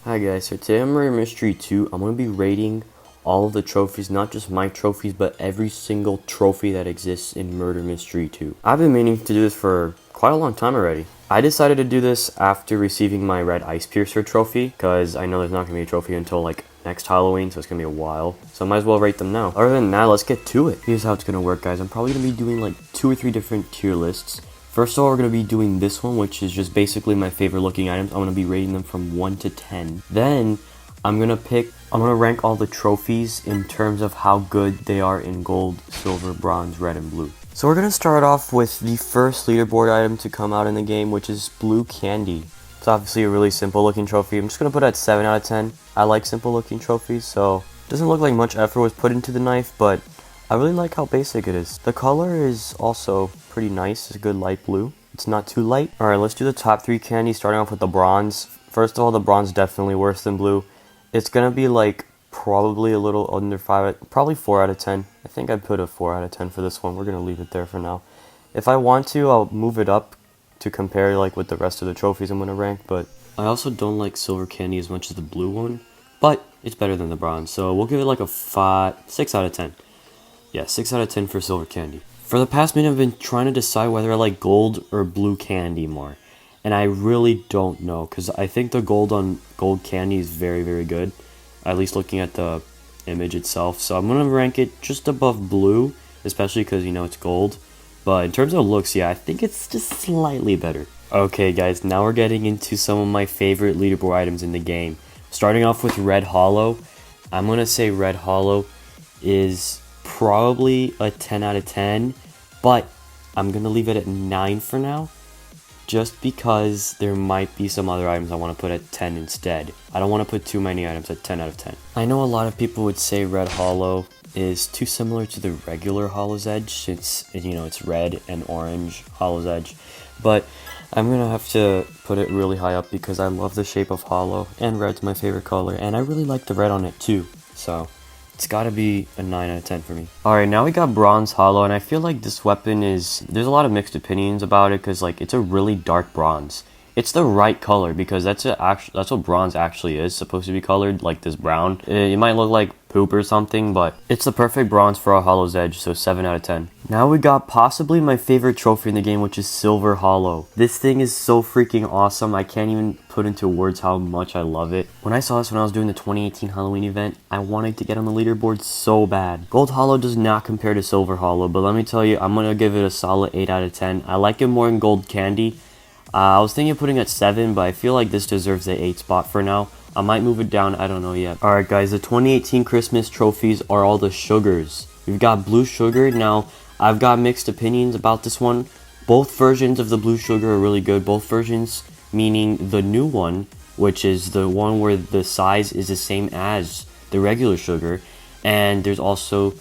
Hi guys, so today I'm Murder Mystery 2. I'm going to be rating all of the trophies, not just my trophies, but every single trophy that exists in Murder Mystery 2. I've been meaning to do this for quite a long time already. I decided to do this after receiving my red Icebreaker trophy, because I know there's not going to be a trophy until like next Halloween, so it's going to be a while. So I might as well rate them now. Other than that, let's get to it. Here's how it's going to work, guys. I'm probably going to be doing like 2 or 3 different tier lists. First of all, we're going to be doing this one, which is just basically my favorite looking items. I'm going to be rating them from 1 to 10. Then, I'm going to rank all the trophies in terms of how good they are in gold, silver, bronze, red, and blue. So we're going to start off with the first leaderboard item to come out in the game, which is blue candy. It's obviously a really simple looking trophy. I'm just going to put it at 7 out of 10. I like simple looking trophies, so it doesn't look like much effort was put into the knife, but I really like how basic it is. The color is also pretty nice. It's a good light blue. It's not too light. Alright, let's do the top 3 candies, starting off with the bronze. First of all, the bronze definitely worse than blue. It's gonna be like probably a little under 5, probably 4 out of 10. I think I'd put a 4 out of 10 for this one. We're gonna leave it there for now. If I want to, I'll move it up to compare like with the rest of the trophies I'm gonna rank, but I also don't like silver candy as much as the blue one, but it's better than the bronze, so we'll give it like a 6 out of 10. Yeah, 6 out of 10 for silver candy. For the past minute, I've been trying to decide whether I like gold or blue candy more. And I really don't know, because I think the gold on gold candy is very, very good. At least looking at the image itself. So I'm going to rank it just above blue, especially because, you know, it's gold. But in terms of looks, yeah, I think it's just slightly better. Okay, guys, now we're getting into some of my favorite leaderboard items in the game. Starting off with Red Hallow. I'm going to say Red Hallow is probably a 10 out of 10, but I'm gonna leave it at 9 for now, just because there might be some other items I want to put at 10 instead. I don't want to put too many items at 10 out of 10. I know a lot of people would say Red Hallow is too similar to the regular Hollow's Edge, since, you know, it's red and orange Hollow's Edge, but I'm gonna have to put it really high up because I love the shape of Hallow, and red's my favorite color, and I really like the red on it too, so it's gotta be a 9 out of 10 for me. Alright, now we got Bronze Hallow, and I feel like this weapon is... There's a lot of mixed opinions about it, because like it's a really dark bronze. It's the right color, because that's what bronze actually is supposed to be colored, like this brown. It might look like poop or something, but it's the perfect bronze for a Hollow's Edge, so 7 out of 10. Now we got possibly my favorite trophy in the game, which is Silver Hallow. This thing is so freaking awesome, I can't even put into words how much I love it. When I saw this when I was doing the 2018 Halloween event, I wanted to get on the leaderboard so bad. Gold Hallow does not compare to Silver Hallow, but let me tell you, I'm gonna give it a solid 8 out of 10. I like it more in Gold Candy. I was thinking of putting it at 7, but I feel like this deserves the 8 spot for now. I might move it down, I don't know yet. Alright guys, the 2018 Christmas trophies are all the sugars. We've got blue sugar. Now, I've got mixed opinions about this one. Both versions of the blue sugar are really good. Both versions, meaning the new one, which is the one where the size is the same as the regular sugar. And there's also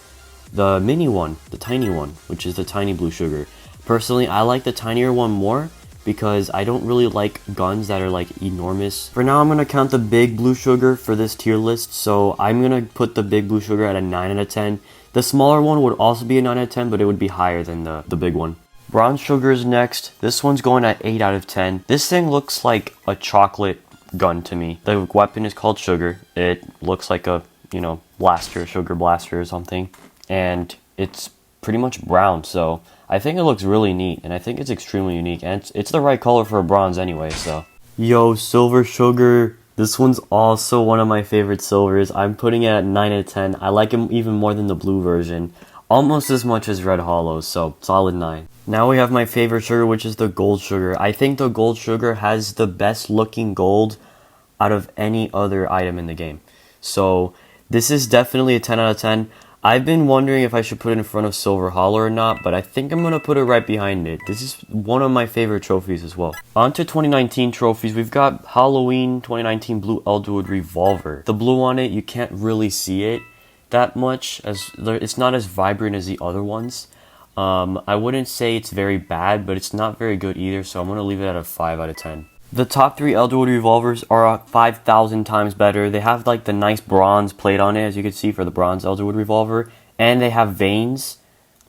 the mini one, the tiny one, which is the tiny blue sugar. Personally, I like the tinier one more, because I don't really like guns that are like enormous. For now, I'm gonna count the big blue sugar for this tier list, so I'm gonna put the big blue sugar at a 9 out of 10. The smaller one would also be a 9 out of 10, but it would be higher than the big one. Bronze sugar is next. This one's going at 8 out of 10. This thing looks like a chocolate gun to me. The weapon is called Sugar. It looks like a, you know, blaster, sugar blaster or something, and it's pretty much brown, so I think it looks really neat, and I think it's extremely unique, and it's the right color for a bronze anyway, so. Yo, Silver Sugar. This one's also one of my favorite silvers. I'm putting it at 9 out of 10. I like him even more than the blue version. Almost as much as Red Hallow, so solid 9. Now we have my favorite sugar, which is the Gold Sugar. I think the Gold Sugar has the best looking gold out of any other item in the game. So this is definitely a 10 out of 10. I've been wondering if I should put it in front of Silver Hallow or not, but I think I'm going to put it right behind it. This is one of my favorite trophies as well. On to 2019 trophies, we've got Halloween 2019 Blue Elderwood Revolver. The blue on it, you can't really see it that much, as it's not as vibrant as the other ones. I wouldn't say it's very bad, but it's not very good either, so I'm going to leave it at a 5 out of 10. The top 3 Elderwood revolvers are 5,000 times better. They have like the nice bronze plate on it, as you can see for the bronze Elderwood revolver. And they have veins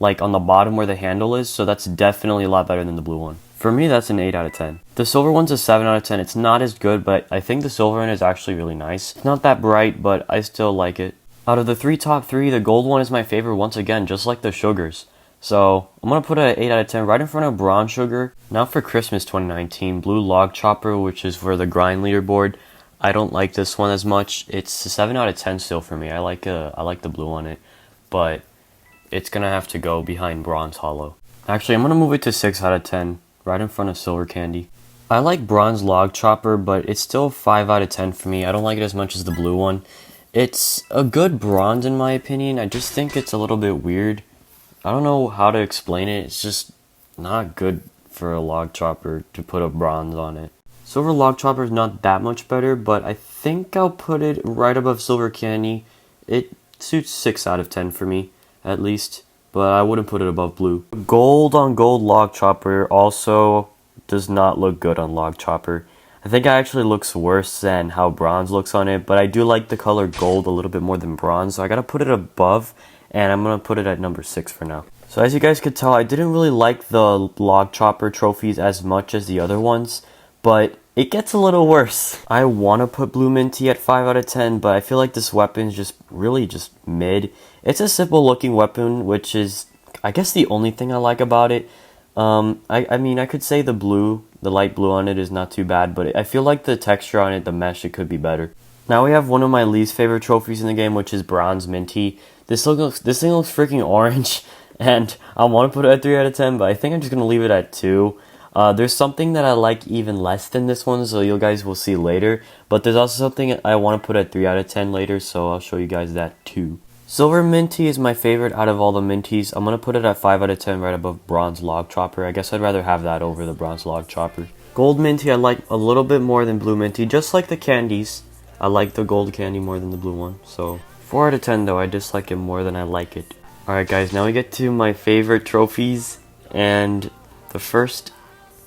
like on the bottom where the handle is, so that's definitely a lot better than the blue one. For me, that's an 8 out of 10. The silver one's a 7 out of 10. It's not as good, but I think the silver one is actually really nice. It's not that bright, but I still like it. Out of the top three, the gold one is my favorite once again, just like the sugars. So, I'm going to put it at 8 out of 10 right in front of bronze sugar. Now for Christmas 2019, blue Logchopper, which is for the grind leaderboard. I don't like this one as much. It's a 7 out of 10 still for me. I like the blue on it, but it's going to have to go behind bronze Hallow. Actually, I'm going to move it to 6 out of 10, right in front of silver candy. I like bronze Logchopper, but it's still 5 out of 10 for me. I don't like it as much as the blue one. It's a good bronze in my opinion. I just think it's a little bit weird. I don't know how to explain it. It's just not good for a Logchopper to put a bronze on it. Silver Logchopper is not that much better, but I think I'll put it right above silver candy. It suits 6 out of 10 for me, at least, but I wouldn't put it above blue. Gold on gold Logchopper also does not look good on Logchopper. I think it actually looks worse than how bronze looks on it, but I do like the color gold a little bit more than bronze, so I gotta put it above, and I'm gonna put it at number 6 for now. So as you guys could tell, I didn't really like the Logchopper trophies as much as the other ones, but it gets a little worse. I want to put blue Minty at 5 out of 10, but I feel like this weapon is just really just mid. It's a simple looking weapon, which is, I guess, the only thing I like about it. I mean, I could say the light blue on it is not too bad, but I feel like the texture on it, the mesh, it could be better. Now we have one of my least favorite trophies in the game, which is bronze Minty. This thing looks freaking orange, and I want to put it at 3 out of 10, but I think I'm just going to leave it at 2. There's something that I like even less than this one, so you guys will see later. But there's also something I want to put at 3 out of 10 later, so I'll show you guys that too. Silver Minty is my favorite out of all the Minties. I'm going to put it at 5 out of 10 right above bronze Logchopper. I guess I'd rather have that over the bronze Logchopper. Gold Minty I like a little bit more than blue Minty, just like the candies. I like the gold candy more than the blue one, so 4 out of 10 though. I dislike it more than I like it. Alright guys, now we get to my favorite trophies, and the first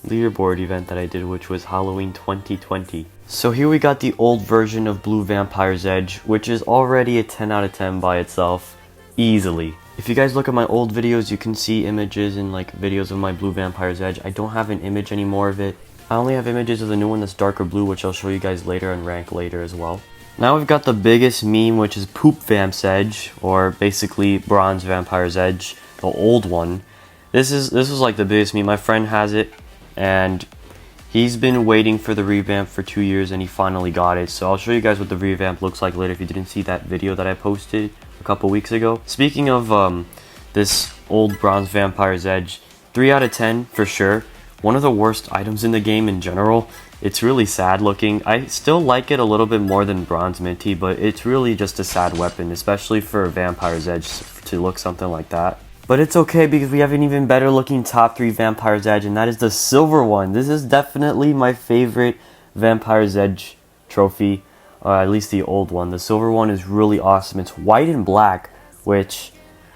leaderboard event that I did, which was Halloween 2020. So here we got the old version of Blue Vampire's Edge, which is already a 10 out of 10 by itself, easily. If you guys look at my old videos, you can see images and like videos of my Blue Vampire's Edge. I don't have an image anymore of it. I only have images of the new one that's darker blue, which I'll show you guys later and rank later as well. Now we've got the biggest meme, which is Poop Vamp's Edge, or basically Bronze Vampire's Edge, the old one. This was like the biggest meme. My friend has it, and he's been waiting for the revamp for 2 years, and he finally got it. So I'll show you guys what the revamp looks like later if you didn't see that video that I posted a couple weeks ago. Speaking of this old Bronze Vampire's Edge, 3 out of 10 for sure. One of the worst items in the game in general. It's really sad looking. I still like it a little bit more than Bronze Minty, but it's really just a sad weapon, especially for a Vampire's Edge to look something like that. But it's okay because we have an even better looking top 3 Vampire's Edge, and that is the silver one. This is definitely my favorite Vampire's Edge trophy, at least the old one. The silver one is really awesome. It's white and black, which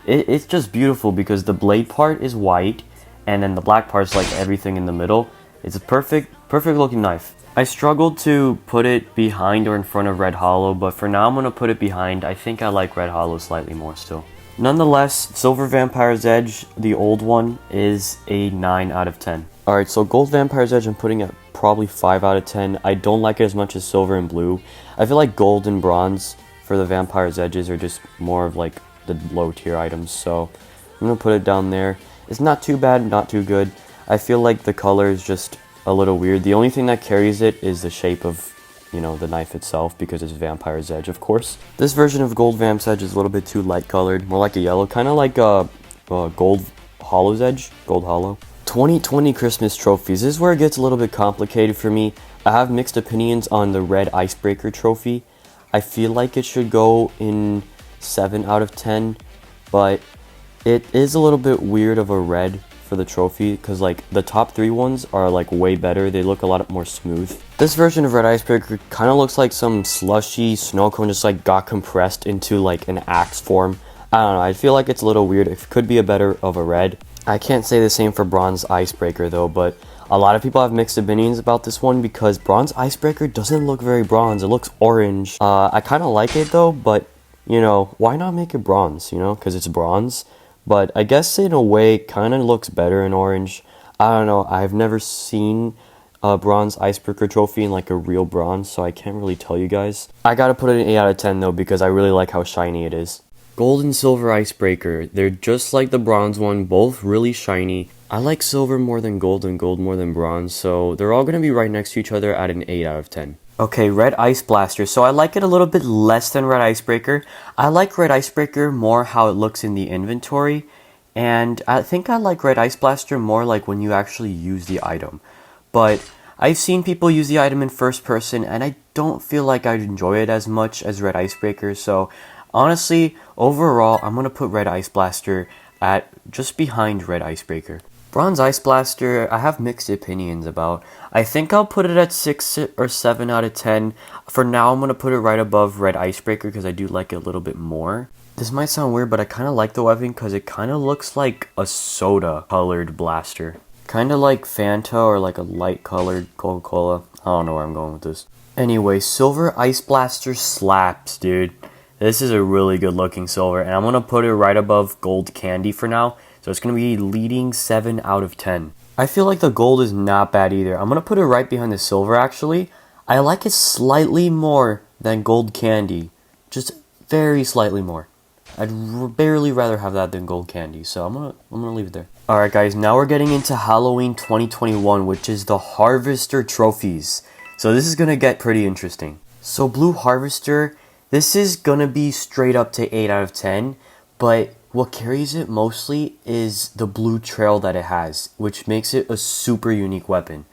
it's just beautiful because the blade part is white, and then the black part's like everything in the middle. It's a perfect looking knife. I struggled to put it behind or in front of Red Hallow, but for now I'm going to put it behind. I think I like Red Hallow slightly more still. Nonetheless, Silver Vampire's Edge, the old one, is a 9 out of 10. Alright, so Gold Vampire's Edge I'm putting at probably 5 out of 10. I don't like it as much as Silver and Blue. I feel like Gold and Bronze for the Vampire's Edges are just more of like the low tier items, so I'm going to put it down there. It's not too bad, not too good. I feel like the color is just a little weird. The only thing that carries it is the shape of, you know, the knife itself, because it's Vampire's Edge, of course. This version of Gold Vamp's Edge is a little bit too light colored, more like a yellow, kind of like Gold Hallow's Edge, Gold Hallow. 2020 Christmas trophies. This is where it gets a little bit complicated for me. I have mixed opinions on the red Icebreaker trophy. I feel like it should go in 7 out of 10, but it is a little bit weird of a red for the trophy, because like the top 3 ones are like way better. They look a lot more smooth. This version of red Icebreaker kind of looks like some slushy snow cone just like got compressed into like an axe form. I don't know, I feel like it's a little weird. It could be a better of a red. I can't say the same for Bronze Icebreaker though, but a lot of people have mixed opinions about this one because Bronze Icebreaker doesn't look very bronze. It looks orange. I kind of like it though, but you know, why not make it bronze, you know, because it's bronze. But I guess in a way, kind of looks better in orange. I don't know, I've never seen a bronze Icebreaker trophy in like a real bronze, so I can't really tell you guys. I gotta put it an 8 out of 10 though, because I really like how shiny it is. Gold and silver Icebreaker, they're just like the bronze one, both really shiny. I like silver more than gold and gold more than bronze, so they're all gonna be right next to each other at an 8 out of 10. Okay, red Iceblaster. So I like it a little bit less than red Icebreaker. I like red Icebreaker more how it looks in the inventory, and I think I like red Iceblaster more like when you actually use the item. But I've seen people use the item in first person, and I don't feel like I'd enjoy it as much as red Icebreaker, so honestly, overall, I'm gonna put red Iceblaster at just behind red Icebreaker. Bronze Iceblaster, I have mixed opinions about. I think I'll put it at 6 or 7 out of 10. For now, I'm going to put it right above red Icebreaker because I do like it a little bit more. This might sound weird, but I kind of like the weapon because it kind of looks like a soda colored blaster. Kind of like Fanta or like a light colored Coca-Cola. I don't know where I'm going with this. Anyway, silver Iceblaster slaps, dude. This is a really good looking silver, and I'm going to put it right above gold candy for now. So it's going to be leading 7 out of 10. I feel like the gold is not bad either. I'm going to put it right behind the silver actually. I like it slightly more than gold candy. Just very slightly more. I'd barely rather have that than gold candy. So I'm gonna leave it there. Alright guys, now we're getting into Halloween 2021, which is the Harvester trophies. So this is going to get pretty interesting. So Blue Harvester, this is going to be straight up to 8 out of 10. But what carries it mostly is the blue trail that it has, which makes it a super unique weapon.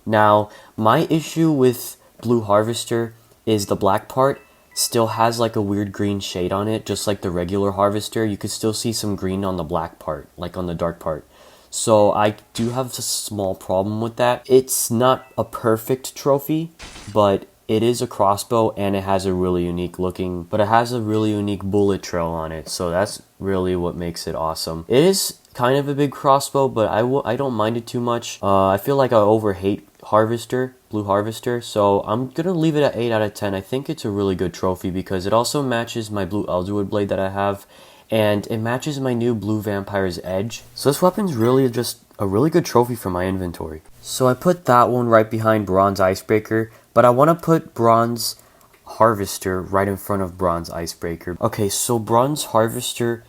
Now, my issue with Blue Harvester is the black part still has like a weird green shade on it, just like the regular Harvester. You could still see some green on the black part, like on the dark part. So I do have a small problem with that. It's not a perfect trophy, but it is a crossbow and it has a really unique looking, but it has a really unique bullet trail on it. So that's really what makes it awesome. It is kind of a big crossbow, but I don't mind it too much. I feel like I overhate Harvester, Blue Harvester, so I'm gonna leave it at 8 out of 10. I think it's a really good trophy because it also matches my blue Elderwood blade that I have, and it matches my new blue Vampire's Edge. So this weapon's really just a really good trophy for my inventory. So I put that one right behind Bronze Icebreaker, but I want to put Bronze Harvester right in front of Bronze Icebreaker. Okay, so Bronze Harvester,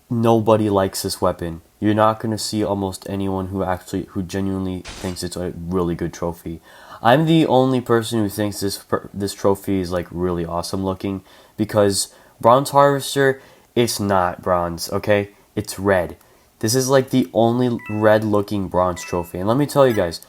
nobody likes this weapon. You're not going to see almost anyone who genuinely thinks it's a really good trophy. I'm the only person who thinks this trophy is like really awesome looking, because Bronze Harvester, it's not bronze, okay? It's red. This is like the only red looking bronze trophy. And let me tell you guys,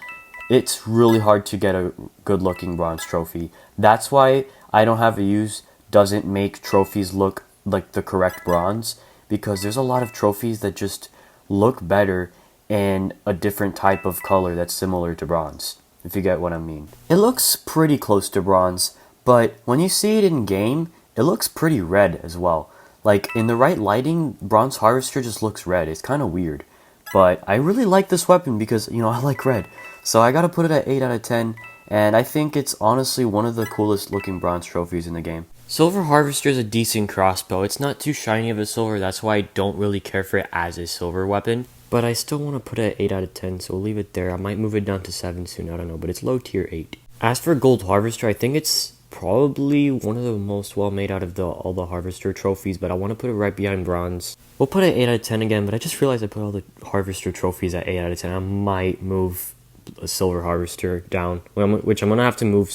it's really hard to get a good looking bronze trophy. That's why I don't have a use doesn't make trophies look like the correct bronze, because there's a lot of trophies that just look better in a different type of color that's similar to bronze, if you get what I mean. It looks pretty close to bronze, but when you see it in game, it looks pretty red as well. Like in the right lighting, Bronze Harvester just looks red. It's kind of weird. But I really like this weapon because, you know, I like red. So I gotta put it at 8 out of 10. And I think it's honestly one of the coolest looking bronze trophies in the game. Silver Harvester is a decent crossbow. It's not too shiny of a silver. That's why I don't really care for it as a silver weapon. But I still want to put it at 8 out of 10. So we'll leave it there. I might move it down to 7 soon. I don't know. But it's low tier 8. As for Gold Harvester, I think it's probably one of the most well made out of all the Harvester trophies, but I want to put it right behind bronze. We'll put it 8 out of 10 again, but I just realized I put all the Harvester trophies at 8 out of 10. I might move a Silver Harvester down, which I'm going to have to move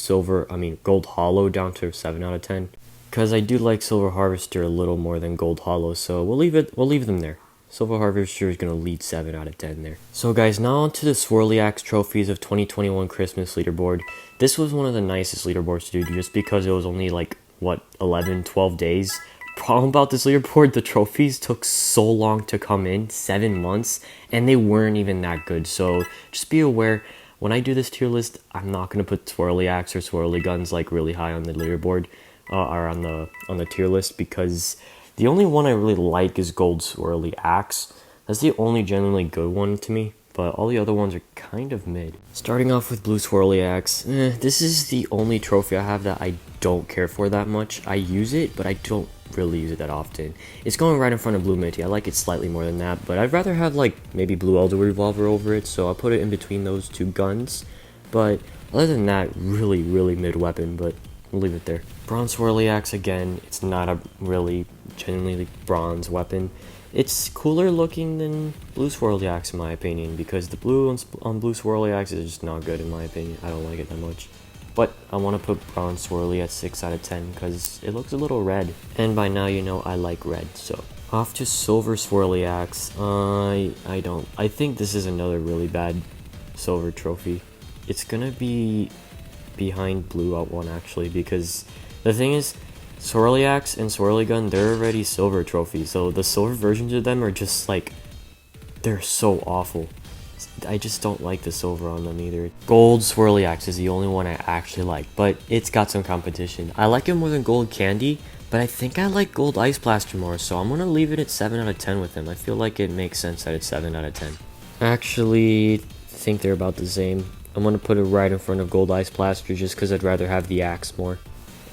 Gold Hollow down to 7 out of 10, because I do like Silver Harvester a little more than Gold Hollow, so we'll leave them there. Silver Harvester is going to lead 7 out of 10 there. So guys, now on to the Swirly Axe trophies of 2021 Christmas leaderboard. This was one of the nicest leaderboards to do just because it was only like, 11, 12 days. Problem about this leaderboard, the trophies took so long to come in, 7 months, and they weren't even that good. So just be aware, when I do this tier list, I'm not going to put Swirly Axe or Swirly Guns like really high on the leaderboard, or on the tier list, because the only one I really like is Gold Swirly Axe. That's the only genuinely good one to me, but all the other ones are kind of mid. Starting off with Blue Swirly Axe, this is the only trophy I have that I don't care for that much. I use it, but I don't really use it that often. It's going right in front of Blue Minty. I like it slightly more than that, but I'd rather have like maybe Blue Elderwood Revolver over it, so I'll put it in between those two guns. But other than that, really mid weapon, but we'll leave it there. Bronze Swirly Axe, again, it's not a really genuinely bronze weapon. It's cooler looking than Blue Swirly Axe in my opinion, because the blue on Blue Swirly Axe is just not good in my opinion. I don't like it that much. But I want to put Bronze Swirly at 6 out of 10 because it looks a little red. And by now you know I like red, so. Off to Silver Swirly Axe. I think this is another really bad silver trophy. It's gonna be behind Blue out one actually, because the thing is, Swirly Axe and Swirly Gun, they're already silver trophies, so the silver versions of them are just like, they're so awful. I just don't like the silver on them either. Gold Swirly Axe is the only one I actually like, but it's got some competition. I like it more than Gold Candy, but I think I like Gold Iceblaster more, so I'm gonna leave it at 7 out of 10 with him. I feel like it makes sense that it's 7 out of 10. I actually think they're about the same. I'm gonna put it right in front of Gold Iceblaster just because I'd rather have the axe more.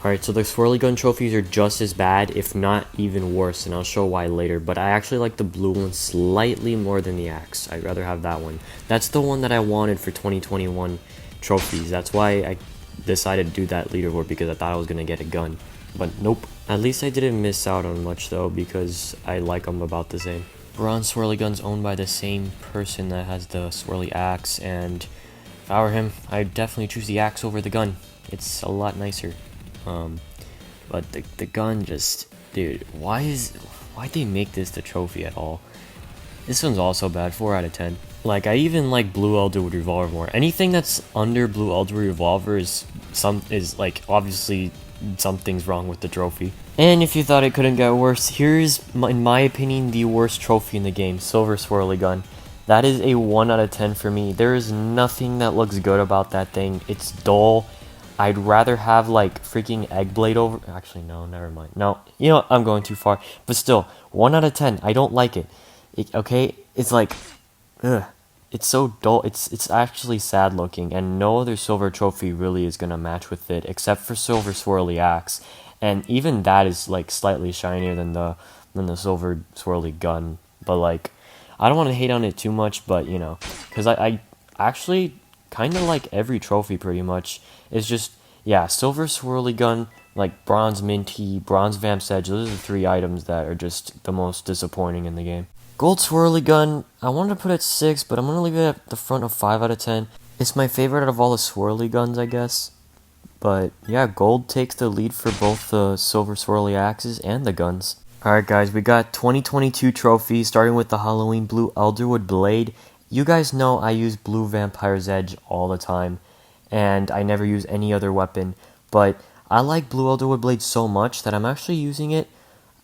Alright, so the Swirly Gun trophies are just as bad, if not even worse, and I'll show why later, but I actually like the blue one slightly more than the axe. I'd rather have that one. That's the one that I wanted for 2021 trophies. That's why I decided to do that leaderboard, because I thought I was going to get a gun. But nope. At least I didn't miss out on much though, because I like them about the same. Bronze Swirly Gun's owned by the same person that has the Swirly Axe, and if I were him, I'd definitely choose the axe over the gun. It's a lot nicer. But the gun just, dude, why'd they make this the trophy at all? This one's also bad, 4 out of 10. Like, I even like Blue Elderwood Revolver more. Anything that's under Blue Elderwood Revolver is like, obviously something's wrong with the trophy. And if you thought it couldn't get worse, here's, in my opinion, the worst trophy in the game, Silver Swirly Gun. That is a 1 out of 10 for me. There is nothing that looks good about that thing. It's dull. I'd rather have like freaking Eggblade over. Actually, no, never mind. No, you know what? I'm going too far. But still, 1 out of 10. I don't like it. Okay, it's like, ugh. It's so dull. It's actually sad looking, and no other silver trophy really is gonna match with it, except for Silver Swirly Axe, and even that is like slightly shinier than the Silver Swirly Gun. But like, I don't want to hate on it too much, but you know, because I actually kind of like every trophy pretty much. It's just, yeah, Silver Swirly Gun, like Bronze Minty, Bronze Vamp Edge, those are the 3 items that are just the most disappointing in the game. Gold Swirly Gun, I wanted to put it at 6, but I'm going to leave it at the front of 5 out of 10. It's my favorite out of all the Swirly Guns, I guess. But yeah, Gold takes the lead for both the Silver Swirly Axes and the guns. Alright guys, we got 2022 trophies, starting with the Halloween Blue Elderwood Blade. You guys know I use Blue Vampire's Edge all the time, and I never use any other weapon, but I like Blue Elderwood Blade so much that I'm actually using it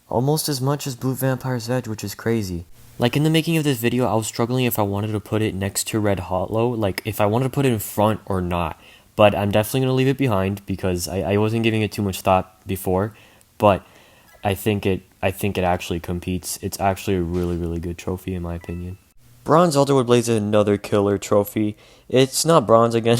almost as much as Blue Vampire's Edge, which is crazy. Like, in the making of this video, I was struggling if I wanted to put it next to Red Hallow, like, if I wanted to put it in front or not, but I'm definitely going to leave it behind, because I wasn't giving it too much thought before, but I think it actually competes. It's actually a really good trophy in my opinion. Bronze Elderwood Blade is another killer trophy. It's not bronze again,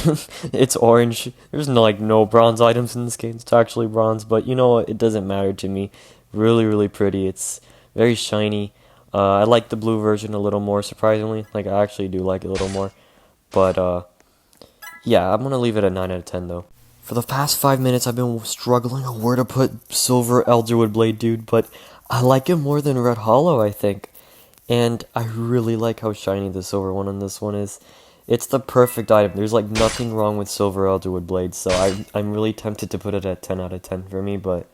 it's orange. There's no bronze items in this game, it's actually bronze, but you know what, it doesn't matter to me. Really pretty, it's very shiny. I like the blue version a little more, surprisingly. Like, I actually do like it a little more. But, yeah, I'm gonna leave it at 9 out of 10, though. For the past 5 minutes, I've been struggling on where to put Silver Elderwood Blade, dude, but I like it more than Red Hallow, I think. And I really like how shiny the silver one on this one is. It's the perfect item. There's like nothing wrong with Silver Elderwood Blade, so I'm really tempted to put it at 10 out of 10 for me, but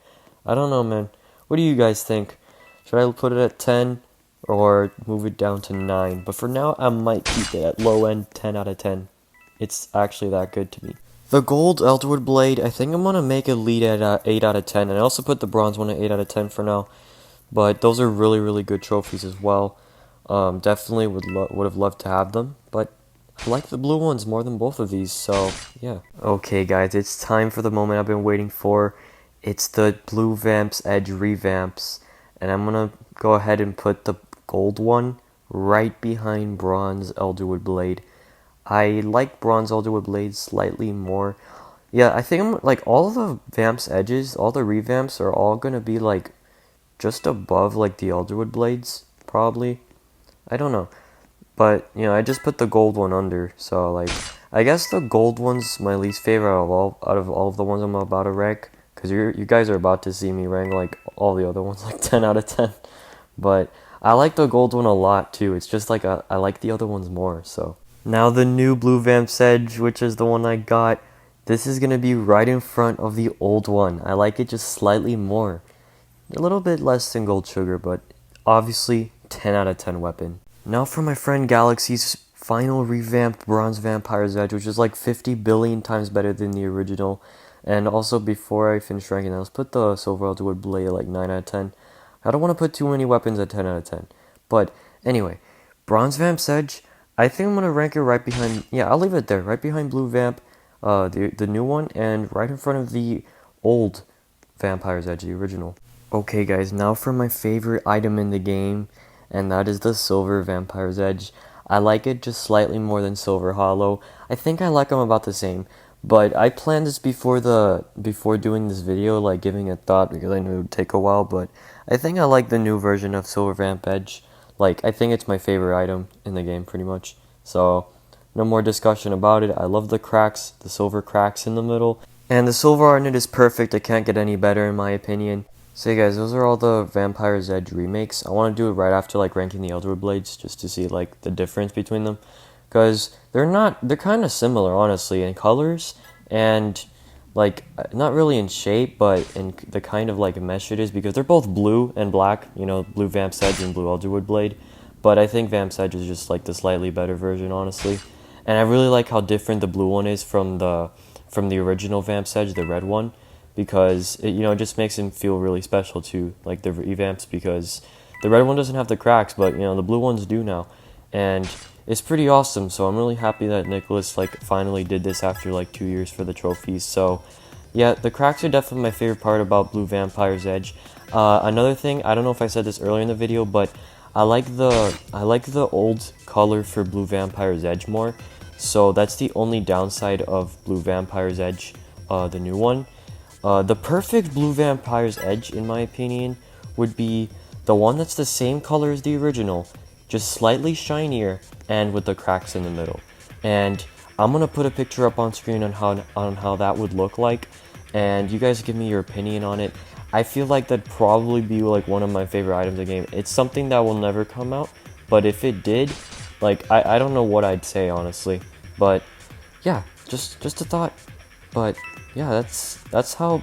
I don't know, man. What do you guys think? Should I put it at 10 or move it down to 9? But for now, I might keep it at low end 10 out of 10. It's actually that good to me. The Gold Elderwood Blade, I think I'm going to make a lead at 8 out of 10, and I also put the bronze one at 8 out of 10 for now. But those are really good trophies as well. Definitely would have loved to have them, but I like the blue ones more than both of these, so yeah. Okay guys, it's time for the moment I've been waiting for. It's the Blue Vamp's Edge revamps, and I'm gonna go ahead and put the gold one right behind Bronze Elderwood Blade. I like Bronze Elderwood Blade slightly more. Yeah, I think like all the Vamp's Edges, all the revamps are all gonna be like just above like the Elderwood blades, probably. I don't know. But, you know, I just put the gold one under, so like, I guess the gold one's my least favorite out of all of the ones I'm about to rank, because you guys are about to see me rank like all the other ones like 10 out of 10. But I like the gold one a lot too. It's just like I like the other ones more, so. Now the new blue Vamp Sedge, which is the one I got, this is gonna be right in front of the old one. I like it just slightly more. A little bit less than gold sugar, but obviously 10 out of 10 weapon. Now for my friend Galaxy's final revamped Bronze Vampire's Edge, which is like 50 billion times better than the original. And also, before I finish ranking, let's put the Silver Elderwood Blade at like 9 out of 10. I don't want to put too many weapons at 10 out of 10. But anyway, Bronze Vamp's Edge, I think I'm going to rank it right behind, yeah, I'll leave it there, right behind Blue Vamp, the new one, and right in front of the old Vampire's Edge, the original. Okay guys, now for my favorite item in the game, and that is the Silver Vampire's Edge. I like it just slightly more than Silver Hallow. I think I like them about the same, but I planned this before doing this video, like giving it thought, because I knew it would take a while, but I think I like the new version of Silver Vamp Edge. Like, I think it's my favorite item in the game, pretty much. So, no more discussion about it. I love the cracks, the silver cracks in the middle, and the silver Arnet is perfect. It can't get any better in my opinion. So yeah, guys, those are all the Vampire's Edge remakes. I want to do it right after like ranking the Elderwood blades, just to see like the difference between them, because they're kind of similar honestly in colors and like not really in shape, but in the kind of like mesh it is, because they're both blue and black. You know, blue Vamp's Edge and blue Elderwood blade. But I think Vamp's Edge is just like the slightly better version, honestly. And I really like how different the blue one is from the original Vamp's Edge, the red one, because it, you know, just makes him feel really special to like the revamps, because the red one doesn't have the cracks, but you know, the blue ones do now, and it's pretty awesome. So I'm really happy that Nicholas like finally did this after like 2 years for the trophies. So yeah, the cracks are definitely my favorite part about Blue Vampire's Edge. Another thing, I don't know if I said this earlier in the video, but I like the old color for Blue Vampire's Edge more. So that's the only downside of Blue Vampire's Edge, the new one. The perfect Blue Vampire's Edge, in my opinion, would be the one that's the same color as the original, just slightly shinier and with the cracks in the middle. And I'm gonna put a picture up on screen on how that would look like, and you guys give me your opinion on it. I feel like that'd probably be like one of my favorite items in the game. It's something that will never come out, but if it did, like I don't know what I'd say honestly. But yeah, just a thought. But yeah, that's how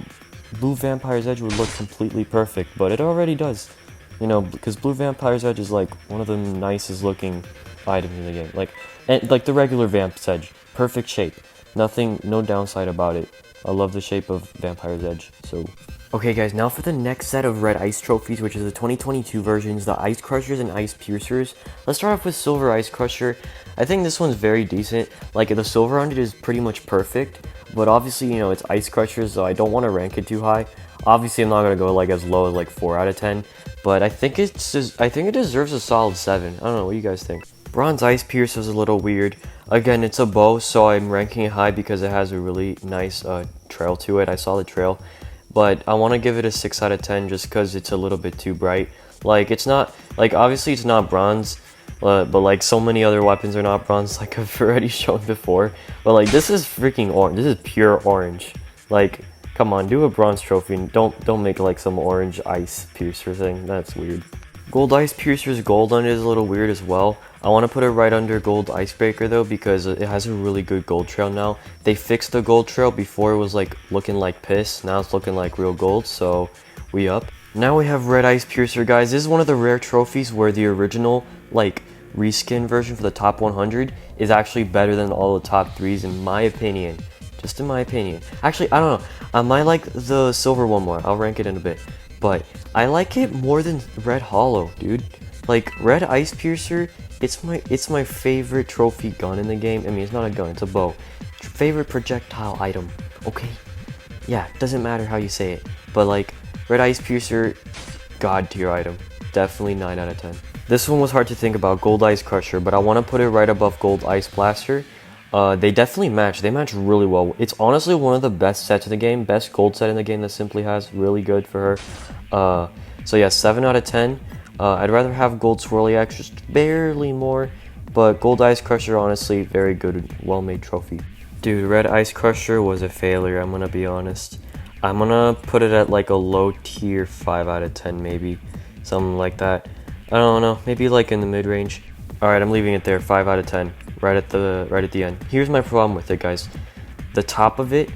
Blue Vampire's Edge would look completely perfect, but it already does. You know, because Blue Vampire's Edge is like one of the nicest looking items in the game. Like the regular Vamp's Edge, perfect shape. No downside about it. I love the shape of Vampire's Edge. So okay guys, now for the next set of red ice trophies, which is the 2022 versions, the Icecrushers and Icepiercers. Let's start off with Silver Icecrusher. I think this one's very decent. Like, the silver on it is pretty much perfect, but obviously, you know, it's Icecrusher, so I don't want to rank it too high. Obviously, I'm not going to go like as low as like 4 out of 10, but I think it deserves a solid 7. I don't know, what do you guys think? Bronze Icepiercer is a little weird. Again, it's a bow, so I'm ranking it high because it has a really nice trail to it. I saw the trail. But I want to give it a 6 out of 10 just because it's a little bit too bright. Like, it's not, like, obviously it's not bronze, but like so many other weapons are not bronze, like I've already shown before. But like, this is freaking orange. This is pure orange. Like, come on, do a bronze trophy and don't make like some orange ice piercer thing. That's weird. Gold Icepiercer's gold on it is a little weird as well. I want to put it right under Gold Icebreaker though, because it has a really good gold trail now. They fixed the gold trail. Before it was like looking like piss, now it's looking like real gold, so we up. Now we have Red Icepiercer, guys. This is one of the rare trophies where the original like reskin version for the top 100 is actually better than all the top 3s in my opinion. Just in my opinion. Actually, I don't know. I might like the silver one more. I'll rank it in a bit. But I like it more than Red Hallow, dude. Like, Red Icepiercer, it's my favorite trophy gun in the game. I mean, it's not a gun, it's a bow. Favorite projectile item, okay? Yeah, doesn't matter how you say it. But like, Red Icepiercer, god tier item. Definitely 9 out of 10. This one was hard to think about, Gold Icecrusher, but I want to put it right above Gold Iceblaster. They definitely match. They match really well. It's honestly one of the best sets in the game. Best gold set in the game that Simply has. Really good for her. So yeah, 7 out of 10. I'd rather have gold Swirly X, just barely more, but gold Icecrusher, honestly, very good, well-made trophy. Dude, red Icecrusher was a failure, I'm gonna be honest. I'm gonna put it at like a low tier 5 out of 10 maybe, something like that. I don't know, maybe like in the mid-range. Alright, I'm leaving it there, 5 out of 10, right at the end. Here's my problem with it, guys. The top of it,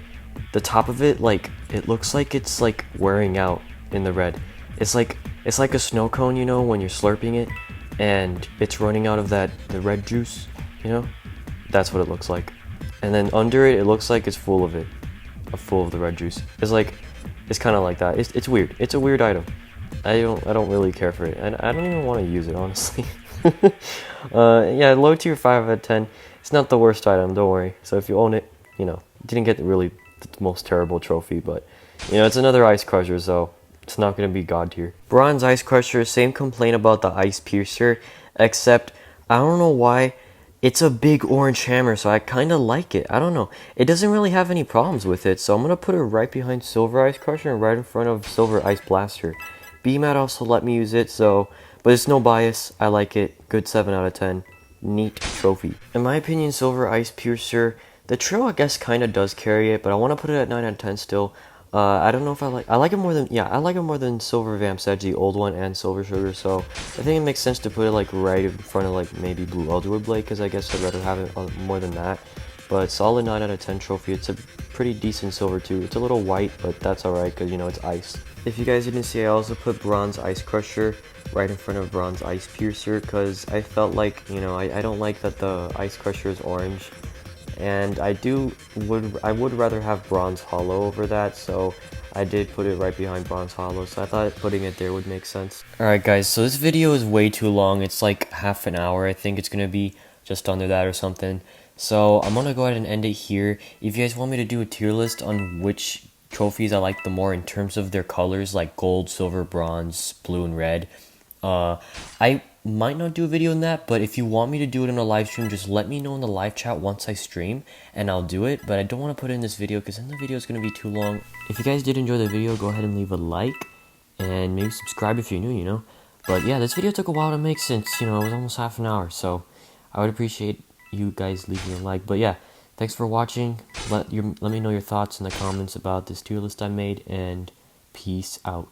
like, it looks like it's like wearing out in the red. It's like a snow cone, you know, when you're slurping it and it's running out of the red juice, you know? That's what it looks like. And then under it, it looks like it's full of the red juice. It's kind of like that. It's weird. It's a weird item. I don't really care for it, and I don't even want to use it, honestly. Yeah, low tier 5 out of 10. It's not the worst item, don't worry. So if you own it, you know, didn't get really the most terrible trophy, but you know, it's another Icecrusher, so it's not gonna be god tier. Bronze Icecrusher, same complaint about the Ice Piercer, except I don't know why. It's a big orange hammer, so I kind of like it. I don't know. It doesn't really have any problems with it, so I'm going to put it right behind Silver Icecrusher and right in front of Silver Iceblaster. BMAT also let me use it, so, but it's no bias. I like it. Good 7 out of 10. Neat trophy. In my opinion, Silver Ice Piercer, the trail I guess kind of does carry it, but I want to put it at 9 out of 10 still. I don't know if I like it more than, yeah, I like it more than Silver Vamp's Edge, the old one, and Silver Sugar, so I think it makes sense to put it like right in front of like maybe Blue Elderwood Blade, because I guess I'd rather have it more than that. But solid 9 out of 10 trophy. It's a pretty decent silver too. It's a little white, but that's alright because you know it's ice. If you guys didn't see, I also put Bronze Icecrusher right in front of Bronze Ice Piercer because I felt like, you know, I don't like that the Icecrusher is orange. And I would rather have Bronze Hallow over that, so I did put it right behind Bronze Hallow, so I thought putting it there would make sense. Alright guys, so this video is way too long. It's like half an hour. I think it's gonna be just under that or something. So I'm gonna go ahead and end it here. If you guys want me to do a tier list on which trophies I like the more in terms of their colors, like gold, silver, bronze, blue, and red, I might not do a video on that, but if you want me to do it in a live stream, just let me know in the live chat once I stream, and I'll do it. But I don't want to put it in this video because then the video is going to be too long. If you guys did enjoy the video, go ahead and leave a like, and maybe subscribe if you're new, you know. But yeah, this video took a while to make since, you know, it was almost half an hour, so I would appreciate you guys leaving a like. But yeah, thanks for watching. Let me know your thoughts in the comments about this tier list I made, and peace out.